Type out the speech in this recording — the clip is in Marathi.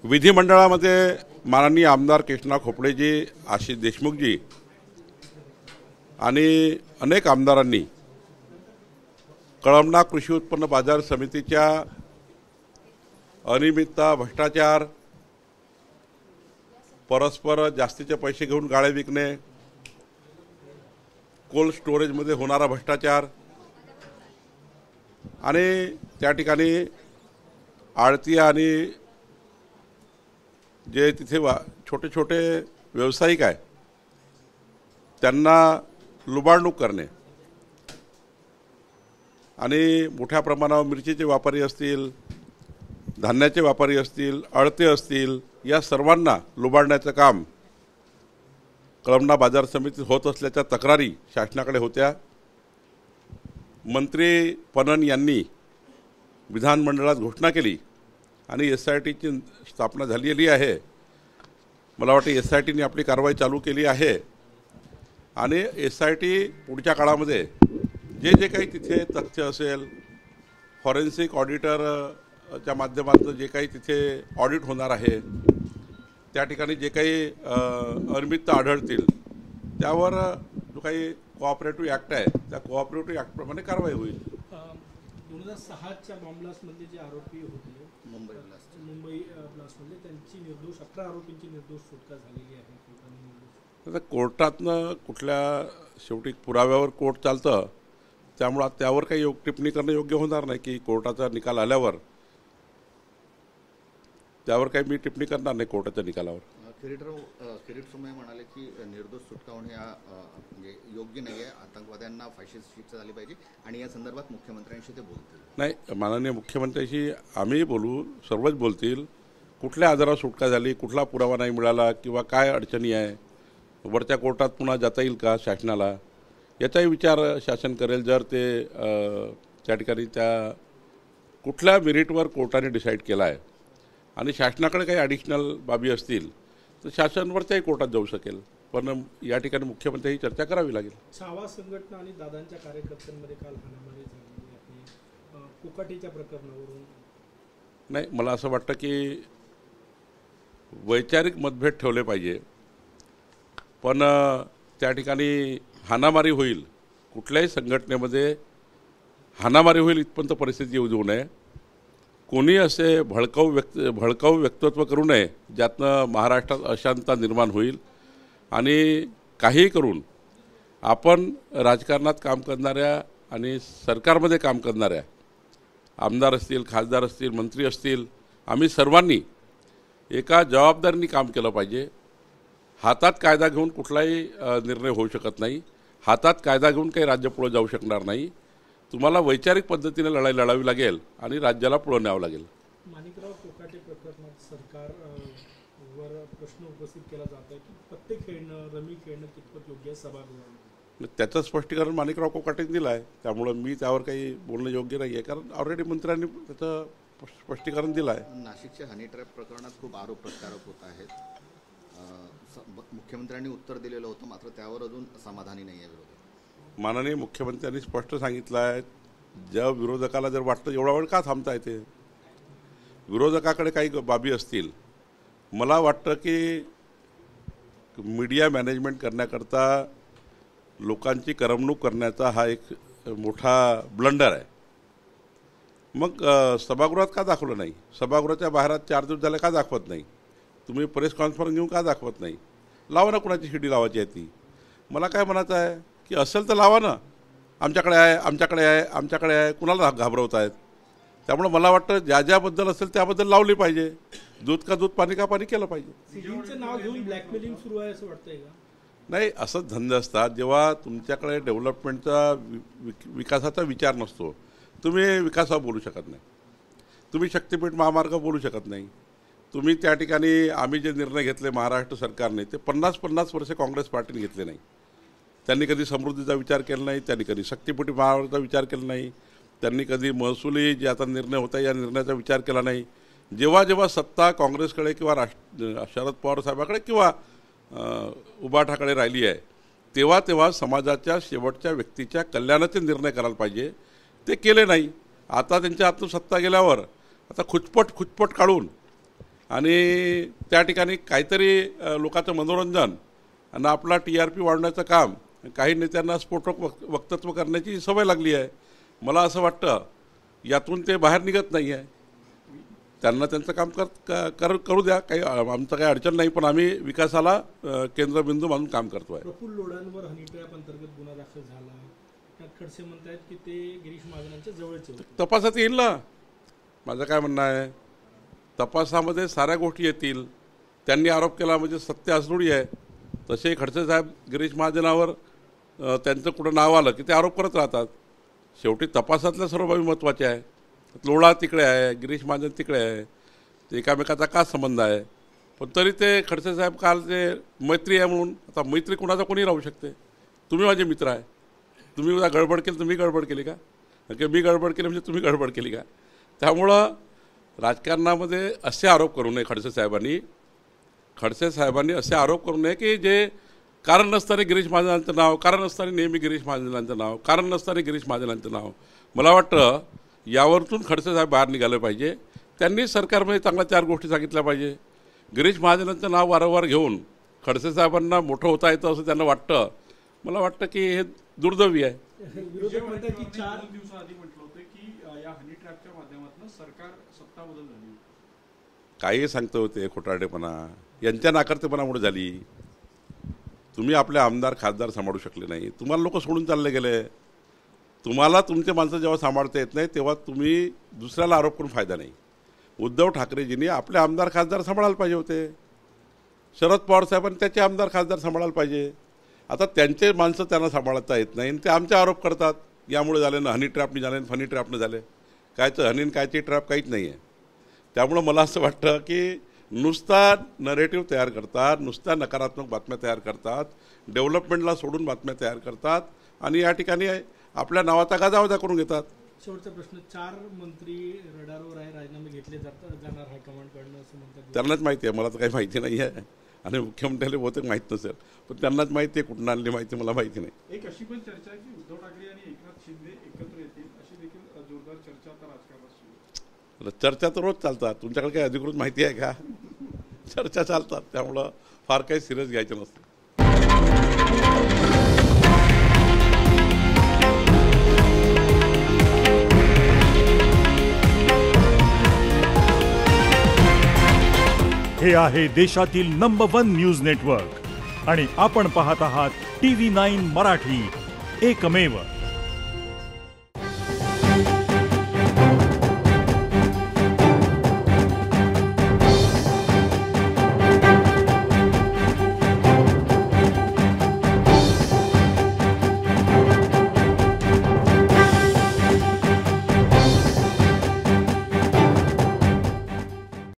विधिमंडळामध्ये माननीय आमदार कृष्णा खोपडेजी, आशिष देशमुखजी आणि अनेक आमदारांनी कळमना कृषी उत्पन्न बाजार समितीच्या अनियमितता, भ्रष्टाचार, परस्पर जास्तीचे पैसे घेऊन गाळे विकणे, कोल्ड स्टोरेजमध्ये होणारा भ्रष्टाचार आणि त्या ठिकाणी आडती आणि जे तिथे छोटे छोटे व्यावसायिक आहे त्यांना लुबाडणूक करणे आणि मोठ्या प्रमाणावर मिरचीचे व्यापारी असतील, धान्याचे व्यापारी असतील, अळते असतील, या सर्वांना लुबाडण्याचं काम कळमना बाजार समितीत होत असल्याच्या तक्रारी शासनाकडे होत्या। मंत्री पणन यांनी विधानमंडळात घोषणा केली आणि SITची स्थापना झालेली आहे। मला वाटते SITने आपली कारवाई चालू केली आहे आणि SIT पुढच्या काळामध्ये जे जे काही तिथे तथ्य असेल, फॉरेन्सिक ऑडिटरच्या माध्यमातून जे काही तिथे ऑडिट होणार आहे, त्या ठिकाणी जे काही अनियमितता आढळतील त्यावर जो काही कोऑपरेटिव्ह ॲक्ट आहे त्या कोऑपरेटिव्ह ॲक्टप्रमाणे कारवाई होईल। 2006च्या बॉम्ब ब्लास्टमधले जे आरोपी होते मुंबई ब्लास्टमध्ये त्यांची निर्दोष 18 आरोपींची निर्दोष सुटका झालेली आहे। आता कोर्टातनं कुठल्या शेवटी पुराव्यावर कोर्ट चालतं, त्यामुळे त्यावर काही टिप्पणी करणं योग्य होणार नाही की कोर्टाचा निकाल आल्यावर त्यावर काही मी टिप्पणी करणार नाही कोर्टाच्या निकालावर। किरीट सोमय्या म्हणाले की निर्दोष सुटका होणे म्हणजे योग्य नाही आहे, आतंकवाद्यांना फाशीची शिक्षा झाली पाहिजे आणि या संदर्भात मुख्यमंत्र्यांशी ते बोलतील। नाही, माननीय मुख्यमंत्र्यांशी आम्ही बोलू, सर्वच बोलतील। कुठल्या आजारावर सुटका झाली, कुठला पुरावा नाही मिळाला किंवा काय अडचणी आहे, वरच्या कोर्टात पुन्हा जाता येईल का शासनाला, याचाही विचार शासन करेल। जर ते त्या ठिकाणी त्या कुठल्या मेरिटवर कोर्टाने डिसाईड केला आहे आणि शासनाकडे काही ॲडिशनल बाबी असतील तर शासन वरच्याही कोर्टात जाऊ शकेल, पण या ठिकाणी मुख्यमंत्र्यांची चर्चा करावी लागेल। छावा संघटना आणि दादांच्या कार्यकर्त्यांमध्ये काल हाणामारी झाली आहे कोकाटीच्या प्रकरणावरून। नाही, मला असं वाटतं की वैचारिक मतभेद ठेवले पाहिजे, पण त्या ठिकाणी हाणामारी होईल, कुठल्याही संघटनेमध्ये हाणामारी होईल इथपर्यंत परिस्थिती येऊ देऊ नये। कोणी असे भडकाऊ व्यक्तित्व करू नये ज्यातनं महाराष्ट्रात अशांतता निर्माण होईल आणि काहीही करून आपण राजकारणात काम करणाऱ्या आणि सरकारमध्ये काम करणाऱ्या आमदार असतील, खासदार असतील, मंत्री असतील, आम्ही सर्वांनी एका जबाबदारीने काम केलं पाहिजे। हातात कायदा घेऊन कुठलाही निर्णय होऊ शकत नाही, हातात कायदा घेऊन काही राज्य पुढे जाऊ शकणार नाही। तुम्हाला वैचारिक पद्धतीने लढाई लढावी लागेल आणि राज्याला पुढे न्यावं लागेल। माणिकराव कोकाटे प्रकरणात सरकारवर प्रश्न उपस्थित केला जात आहे की पत्ते खेळणं, रमी खेळणं कितपत योग्य आहे सभागृहामध्ये, त्याचं स्पष्टीकरण माणिकराव कोकाटेने दिलं आहे, त्यामुळं मी त्यावर काही बोलणं योग्य नाही आहे, कारण ऑलरेडी मंत्र्यांनी त्याचं स्पष्टीकरण दिलं आहे। नाशिकच्या हनी ट्रॅप प्रकरणात खूप आरोप प्रत्यारोप होत आहेत, मुख्यमंत्र्यांनी उत्तर दिलेलं होतं, मात्र त्यावर अजून समाधानी नाही आहे विरोधक। माननीय मुख्यमंत्र्यांनी स्पष्ट सांगितलं आहे, ज्या विरोधकाला जर वाटतं एवढा वेळ का थांबता येते, विरोधकाकडे काही बाबी असतील, मला वाटतं की मीडिया मॅनेजमेंट करण्याकरता लोकांची करमणूक करण्याचा हा एक मोठा ब्लंडर आहे। मग सभागृहात का दाखवलं नाही, सभागृहाच्या बाहेर 4 दिवस झाले का दाखवत नाही, तुम्ही प्रेस कॉन्फरन्स घेऊन का दाखवत नाही, लावा ना, कुणाची शिडी लावायची आहे ती। मला काय म्हणायचं आहे की असेल तर लावा ना, आमच्याकडे आहे, आमच्याकडे आहे, आमच्याकडे आहे, कुणाला घाबरवत आहेत। त्यामुळे मला वाटतं ज्या ज्याबद्दल असेल त्याबद्दल लावली पाहिजे, दूध का दूध पाणी का पाणी केलं पाहिजे। सीडीचं नाव घेऊन ब्लॅकमेलिंग सुरू आहे असं वाटतंय का? नाही, असंच धंदे असतात, जेव्हा तुमच्याकडे डेव्हलपमेंटचा विकासाचा विचार नसतो, तुम्ही विकासावर बोलू शकत नाही, तुम्ही शक्तीपीठ महामार्ग बोलू शकत नाही, तुम्ही त्या ठिकाणी आम्ही जे निर्णय घेतले महाराष्ट्र सरकारने ते 50-50 वर्षे काँग्रेस पार्टीने घेतले नाही। त्यांनी कधी समृद्धीचा विचार केला नाही, त्यांनी कधी शक्तीपीठ महामार्गाचा विचार केला नाही, त्यांनी कधी महसुली जे आता निर्णय होता या निर्णयाचा विचार केला नाही। जेव्हा जेव्हा सत्ता काँग्रेसकडे किंवा शरद पवार साहेबांकडे किंवा उबाठाकडे राहिली आहे तेव्हा तेव्हा समाजाच्या शेवटच्या व्यक्तीच्या कल्याणाचे निर्णय करायला पाहिजे, ते केले नाही। आता त्यांच्या हातून सत्ता गेल्यावर आता खुचपट काढून आणि त्या ठिकाणी काहीतरी लोकांचं मनोरंजन आणि आपला TRP वाढवण्याचं काम काही नेत्यांना स्फोटक वक्तव्य करण्याची सवय लागली आहे. मला असं वाटतं यातून ते बाहेर निघत नाही आहे. त्यांना त्यांचं काम करू द्या, काही आमचं काही अडचण नाही, पण आम्ही विकासाला केंद्रबिंदू मानून काम करतो आहे. प्रफुल्ल लोढांवर हनी ट्रॅप अंतर्गत गुन्हा दाखल झाला. त्यात खडसे म्हणतात की ते गिरीश महाजनांच्या जवळचे होते. तपासात येईल ना. माझं काय म्हणणं आहे, तपासामध्ये साऱ्या गोष्टी येतील. त्यांनी आरोप केला म्हणजे सत्य असणोडी आहे. तसे खडसे साहेब गिरीश महाजनावर त्यांचं कुठं नाव आलं की ते आरोप करत राहतात. शेवटी तपासातल्या सर्व बाबी महत्त्वाच्या आहे. लोढा तिकडे आहे, गिरीश महाजन तिकडे आहे, ते एकामेकाचा का संबंध आहे. पण तरी ते खडसे साहेब काल ते मैत्री आहे म्हणून, आता मैत्री कुणाचा कोणी राहू शकते. तुम्ही माझे मित्र आहे, तुम्ही उद्या गडबड केली तर मी गडबड केली का, की मी गडबड केली म्हणजे तुम्ही गडबड केली का. त्यामुळं राजकारणामध्ये असे आरोप करू नये. खडसे साहेबांनी असे आरोप करू नये की जे कारण नसताना गिरीश महाजनांचं नाव, कारण नसताना नेहमी गिरीश महाजनांचं नाव, कारण नसताना गिरीश महाजनांचं नाव. मला वाटतं यावरतून खडसे साहेब बाहेर निघालं पाहिजे. त्यांनी सरकारमध्ये चांगल्या 4 गोष्टी सांगितल्या पाहिजे. गिरीश महाजनांचं नाव वारंवार घेऊन खडसे साहेबांना मोठं होता येतं असं त्यांना वाटतं. मला वाटतं की हे दुर्दैवी आहे. विरोधक म्हणतात की 4 दिवसाआधी म्हटलं होतं की या हनी ट्रॅपच्या माध्यमातून सरकार सत्ता बदल झाली. काही सांगतो होते खोटारडेपणा, यांच्या नाकर्तेपणामुळे झाली. तुम्ही आपले आमदार खासदार सांभाळू शकले नाही. तुम्हाला लोक सोडून चालले गेले. तुम्हाला तुमचे माणसं जेव्हा सांभाळता येत नाही तेव्हा तुम्ही दुसऱ्याला आरोप करून फायदा नाही. उद्धव ठाकरेजींनी आपले आमदार खासदार सांभाळायला पाहिजे होते. शरद पवार साहेबांनी त्याचे आमदार खासदार सांभाळायला पाहिजे. आता त्यांचे माणसं त्यांना सांभाळता येत नाही आणि ते आमचे आरोप करतात. यामुळे झाले ना हनी ट्रॅपनी झाले, फनी ट्रॅपनं झाले. कायचं हनीन कायची ट्रॅप काहीच नाही आहे. त्यामुळं मला असं वाटतं की नुसता नरेटिव्ह तयार करतात, नुसत्या नकारात्मक बातम्या तयार करतात, डेव्हलपमेंटला सोडून बातम्या तयार करतात आणि या ठिकाणी आपल्या नावाचा गाजावाजा करून घेतात. शेवटचा प्रश्न, 4 मंत्री रडारवर आहे, राजीनामे घेतले जाणार हायकमांडकडनं असं म्हणतात. त्यांनाच माहिती आहे, मला तर काही माहिती नाही आहे आणि मुख्यमंत्र्याला बहुतेक माहीत नसेल, पण त्यांनाच माहिती आहे. कुठून आणली माहिती मला माहिती नाही. एक अशी पण चर्चा आहे की उद्धव ठाकरे आणि एकनाथ शिंदे एकत्र येतील अशी देखील जोरदार चर्चा आता राजकारणात सुरू आहे. चर्चा तर रोज चालतात. तुमच्याकडे काही अधिकृत माहिती आहे का? चर्चा चालतात, त्यामुळं फार काही सिरियस घ्यायचं नसतं. हे आहे देशातील नंबर 1 न्यूज नेटवर्क आणि आपण पाहत आहात TV9 मराठी, एकमेव.